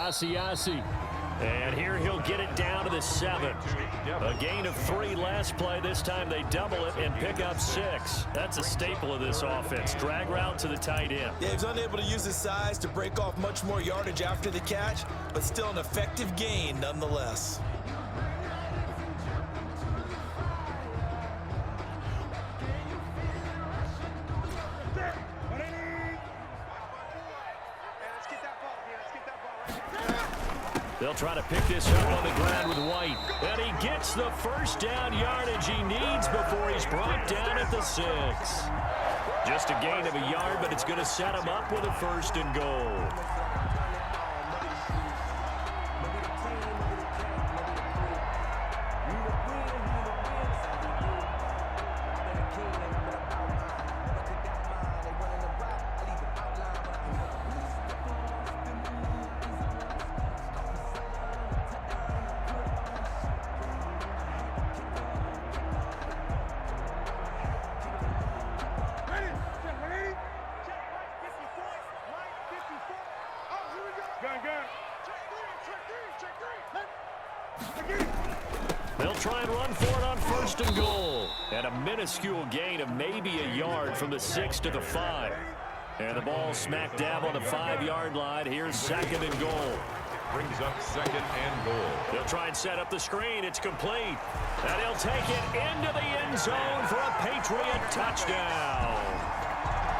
Asiasi. And here he'll get it down to the 7. A gain of 3 last play. This time they double it and pick up 6. That's a staple of this offense. Drag route to the tight end. Yeah, he was unable to use his size to break off much more yardage after the catch, but still an effective gain nonetheless. They'll try to pick this up on the ground with White. And he gets the first down yardage he needs before he's brought down at the 6. Just a gain of a yard, but it's going to set him up with a 1st and goal. They'll try and run for it on 1st and goal. And a minuscule gain of maybe a yard from the 6 to the 5. And the ball smack dab on the 5-yard line. Here's 2nd and goal. Brings up 2nd and goal. They'll try and set up the screen. It's complete. And he'll take it into the end zone for a Patriot touchdown.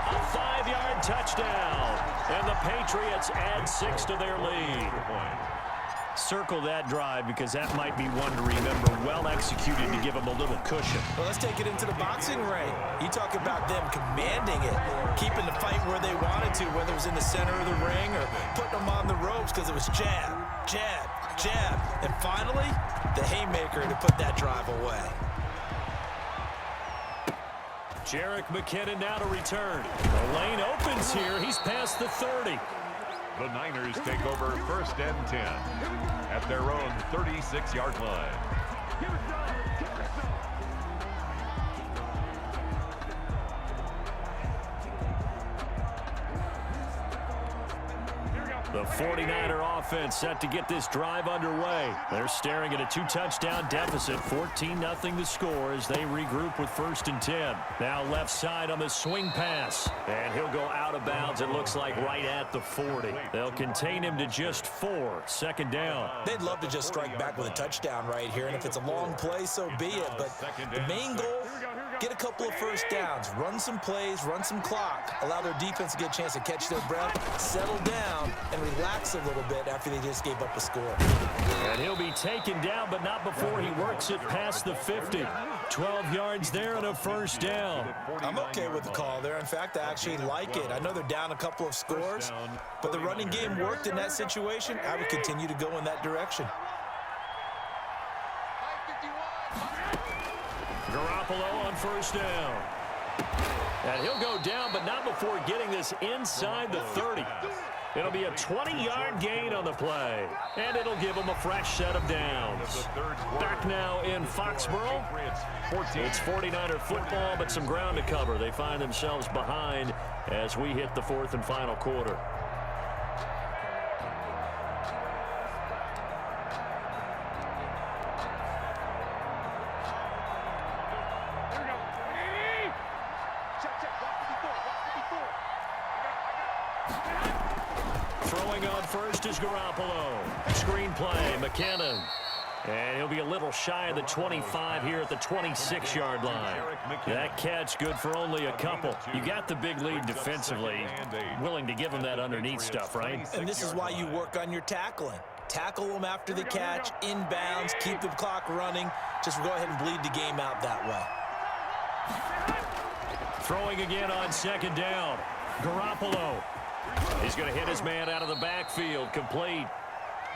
A 5-yard touchdown. And the Patriots add 6 to their lead. Circle that drive because that might be one to remember. Well executed to give them a little cushion. Well, let's take it into the boxing ring. You talk about them commanding it, keeping the fight where they wanted to, whether it was in the center of the ring or putting them on the ropes because it was jab, jab, jab. And finally, the haymaker to put that drive away. Jerick McKinnon now to return. The lane opens here. He's past the 30. The Niners take over 1st and 10 at their own 36-yard line. The 49er offense set to get this drive underway. They're staring at a 2-touchdown deficit, 14-0 to score as they regroup with 1st and 10. Now left side on the swing pass. And he'll go out of bounds, it looks like, right at the 40. They'll contain him to just 4. 2nd down. They'd love to just strike back with a touchdown right here, and if it's a long play, so be it. But the main goal, get a couple of 1st downs, run some plays, run some clock, allow their defense to get a chance to catch their breath, settle down, and relax a little bit after they just gave up a score. And he'll be taken down, but not before he works it past the 50. 12 yards there and a 1st down. I'm okay with the call there. In fact, I actually like it. I know they're down a couple of scores, but the running game worked in that situation. I would continue to go in that direction. Garoppolo on 1st down. And he'll go down, but not before getting this inside the 30. It'll be a 20-yard gain on the play, and it'll give them a fresh set of downs. Back now in Foxborough. It's 49er football, but some ground to cover. They find themselves behind as we hit the 4th and final quarter. Throwing on 1st is Garoppolo. Screen play, McKinnon. And he'll be a little shy of the 25 here at the 26-yard line. That catch good for only a couple. You got the big lead defensively. Willing to give him that underneath stuff, right? And this is why you work on your tackling. Tackle them after the catch, inbounds, keep the clock running. Just go ahead and bleed the game out that way. Throwing again on 2nd down. Garoppolo. He's going to hit his man out of the backfield, complete.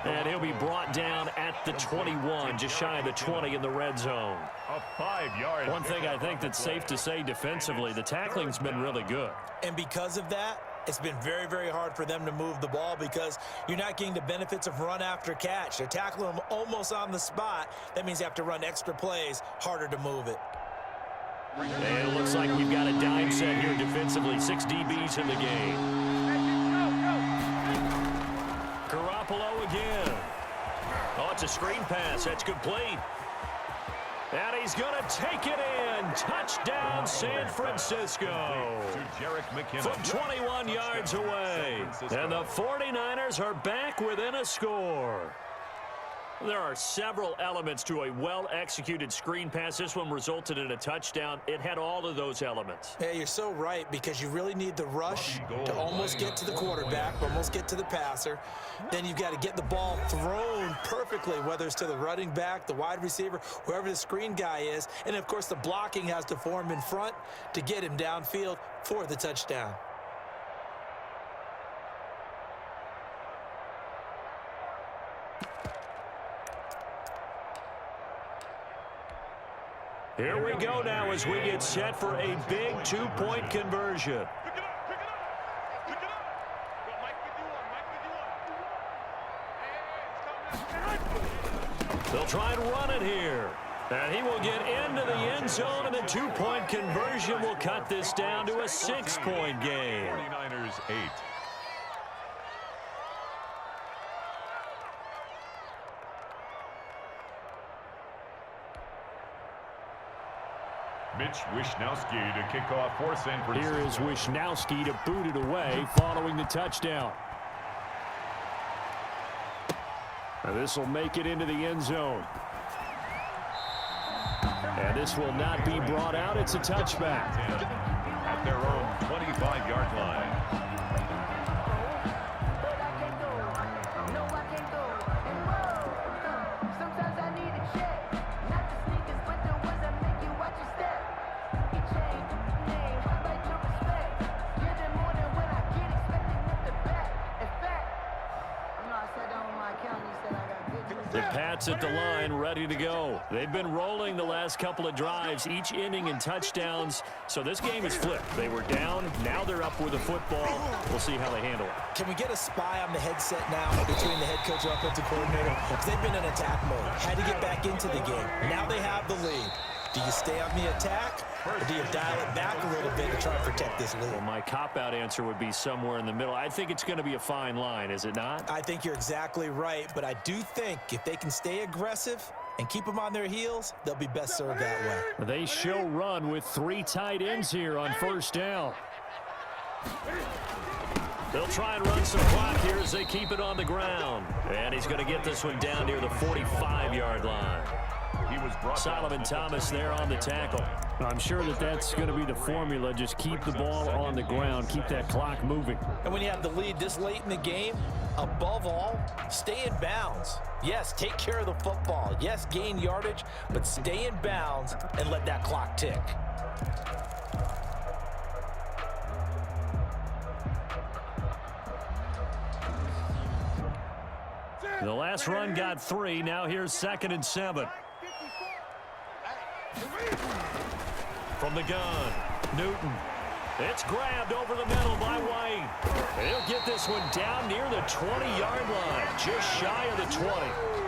And he'll be brought down at the 21, just shy of the 20 in the red zone. A 5-yard. One thing I think that's safe to say defensively, the tackling's been really good. And because of that, it's been very, very hard for them to move the ball because you're not getting the benefits of run after catch. They're tackling them almost on the spot. That means they have to run extra plays, harder to move it. And it looks like we've got a dime set here defensively. 6 DBs in the game. Garoppolo go again. Oh, it's a screen pass. That's complete. And he's going to take it in. Touchdown, San Francisco. From 21 yards away. And the 49ers are back within a score. There are several elements to a well-executed screen pass. This one resulted in a touchdown. It had all of those elements. Yeah, you're so right, because you really need the rush to almost get to the quarterback, almost get to the passer. Then you've got to get the ball thrown perfectly, whether it's to the running back, the wide receiver, whoever the screen guy is. And, of course, the blocking has to form in front to get him downfield for the touchdown. Here we go now as we get set for a big two-point conversion. They'll try and run it here. And he will get into the end zone, and the two-point conversion will cut this down to a 6-point game. 49ers 8. Mitch Wishnowsky to kick off for San Francisco. Here is Wishnowsky to boot it away following the touchdown. And this will make it into the end zone. And this will not be brought out. It's a touchback. At their own 25-yard line. The Pats at the line, ready to go. They've been rolling the last couple of drives, each inning in touchdowns. So this game is flipped. They were down. Now they're up with the football. We'll see how they handle it. Can we get a spy on the headset now between the head coach and offensive coordinator? Because they've been in attack mode. Had to get back into the game. Now they have the lead. Do you stay on the attack, or do you dial it back a little bit to try and protect this lead? Well, my cop-out answer would be somewhere in the middle. I think it's going to be a fine line, is it not? I think you're exactly right, but I do think if they can stay aggressive and keep them on their heels, they'll be best served that way. They show run with 3 tight ends here on first down. They'll try and run some clock here as they keep it on the ground. And he's going to get this one down near the 45-yard line. Solomon Thomas there on the tackle. I'm sure that that's going to be the formula. Just keep the ball on the ground. Keep that clock moving. And when you have the lead this late in the game, above all, stay in bounds. Yes, take care of the football. Yes, gain yardage, but stay in bounds and let that clock tick. The last run got 3. Now here's 2nd and 7. From the gun, Newton. It's grabbed over the middle by White. He'll get this one down near the 20-yard line, just shy of the 20.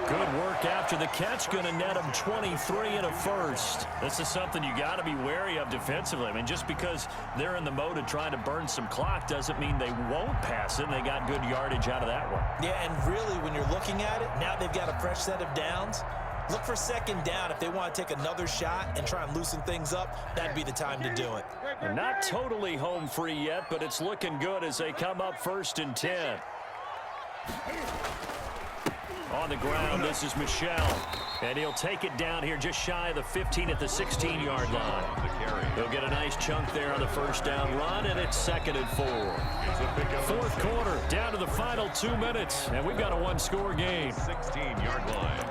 Good work after the catch, going to net him 23 and a first. This is something you got to be wary of defensively. I mean, just because they're in the mode of trying to burn some clock doesn't mean they won't pass it. And they got good yardage out of that one. Yeah, and really, when you're looking at it, now they've got a fresh set of downs. Look for 2nd down if they want to take another shot and try and loosen things up. That'd be the time to do it. They're not totally home free yet, but it's looking good as they come up 1st and 10. On the ground, this is Michel. And he'll take it down here just shy of the 15 at the 16-yard line. He'll get a nice chunk there on the first down run, and it's 2nd and 4. 4th quarter, down to the final 2 minutes, and we've got a one-score game. 16-yard line.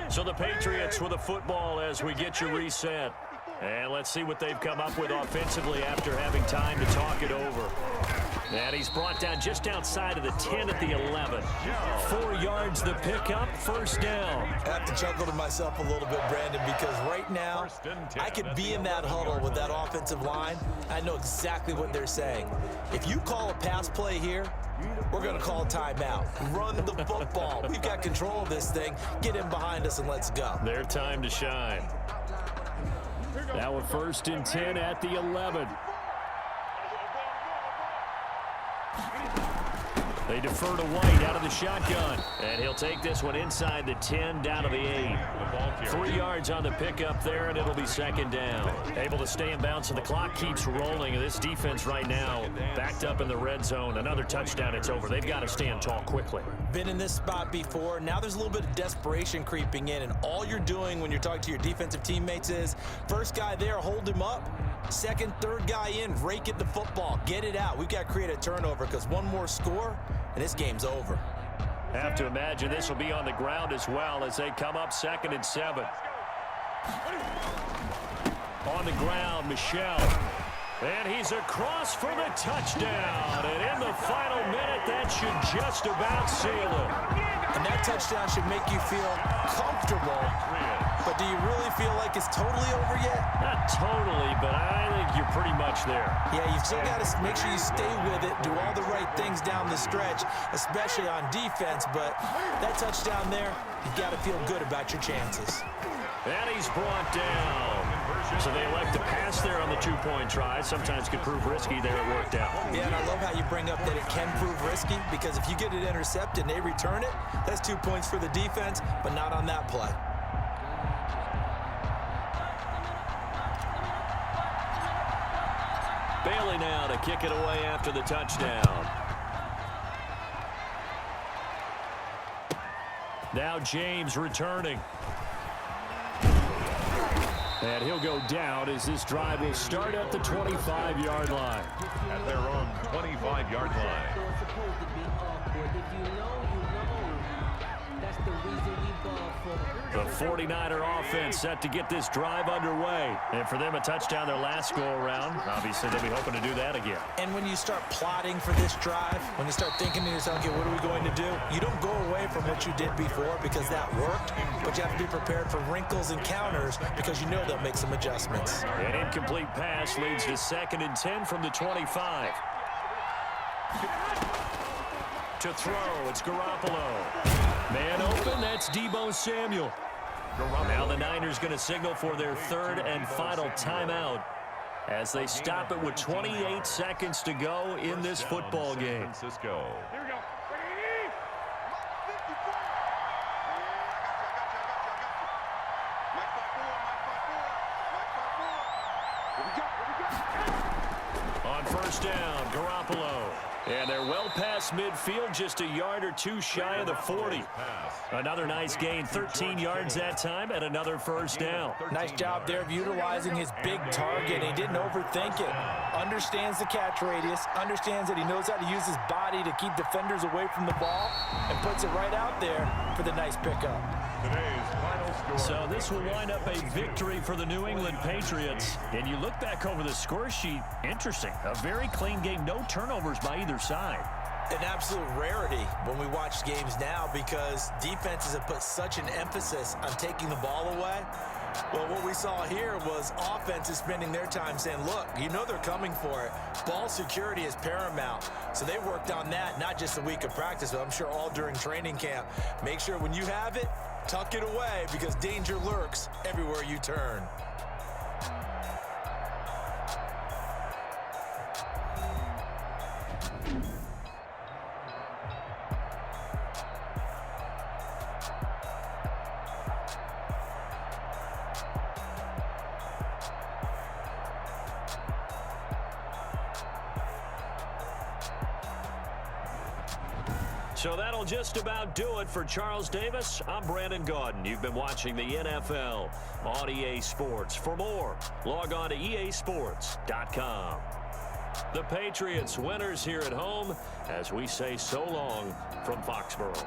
So the Patriots with the football as we get you reset. And let's see what they've come up with offensively after having time to talk it over. And he's brought down just outside of the 10 at the 11. 4 yards the pickup, first down. I have to chuckle to myself a little bit, Brandon, because right now I could be in that huddle with that offensive line. I know exactly what they're saying. If you call a pass play here, we're going to call timeout. Run the football. We've got control of this thing. Get in behind us and let's go. Their time to shine. Now a 1st and 10 at the 11. They defer to White out of the shotgun. And he'll take this one inside the 10 down to the 8. 3 yards on the pickup there, and it'll be 2nd down. Able to stay in bounds, and the clock keeps rolling. And this defense right now backed up in the red zone. Another touchdown, it's over. They've got to stand tall quickly. Been in this spot before. Now there's a little bit of desperation creeping in, and all you're doing when you're talking to your defensive teammates is first guy there, hold him up. Second, third guy in, rake at the football. Get it out. We've got to create a turnover because one more score, and this game's over. Have to imagine this will be on the ground as well as they come up 2nd and 7. On the ground, Michel. And he's across for the touchdown. And in the final minute, that should just about seal it. And that touchdown should make you feel comfortable. But do you really feel like it's totally over yet? Not totally, but I think you're pretty much there. Yeah, you've still got to make sure you stay with it, do all the right things down the stretch, especially on defense. But that touchdown there, you've got to feel good about your chances. And he's brought down. So they elect to pass there on the 2-point try. Sometimes could prove risky. There it worked out. Yeah, and I love how you bring up that it can prove risky because if you get it intercepted and they return it, that's 2 points for the defense, but not on that play. Bailey now to kick it away after the touchdown. Now James returning. And he'll go down as this drive will start at the 25-yard line. At their own 25-yard line. The 49er offense set to get this drive underway. And for them, a touchdown their last go-around. Obviously, they'll be hoping to do that again. And when you start plotting for this drive, when you start thinking to yourself, okay, what are we going to do? You don't go away from what you did before because that worked, but you have to be prepared for wrinkles and counters because you know they'll make some adjustments. An incomplete pass leads to 2nd and 10 from the 25. To throw, it's Garoppolo. Man open, that's Deebo Samuel. Now the Niners going to signal for their 3rd and final timeout as they stop it with 28 seconds to go in this football game. Francisco. Here we go. On 1st down, Garoppolo. And they're well past midfield, just a yard or two shy of the 40. Another nice gain, 13 yards that time, and another 1st down. Nice job there of utilizing his big target. He didn't overthink it. Understands the catch radius, understands that he knows how to use his body to keep defenders away from the ball, and puts it right out there for the nice pickup. Today's final score. So this will wind up a victory for the New England Patriots. And you look back over the score sheet, interesting. A very clean game, no turnovers by either side. An absolute rarity when we watch games now because defenses have put such an emphasis on taking the ball away. Well, what we saw here was offenses spending their time saying, look, you know they're coming for it. Ball security is paramount. So they worked on that, not just a week of practice, but I'm sure all during training camp. Make sure when you have it, tuck it away because danger lurks everywhere you turn. So that'll just about do it for Charles Davis. I'm Brandon Gaudin. You've been watching the NFL on EA Sports. For more, log on to easports.com. The Patriots winners here at home as we say so long from Foxborough.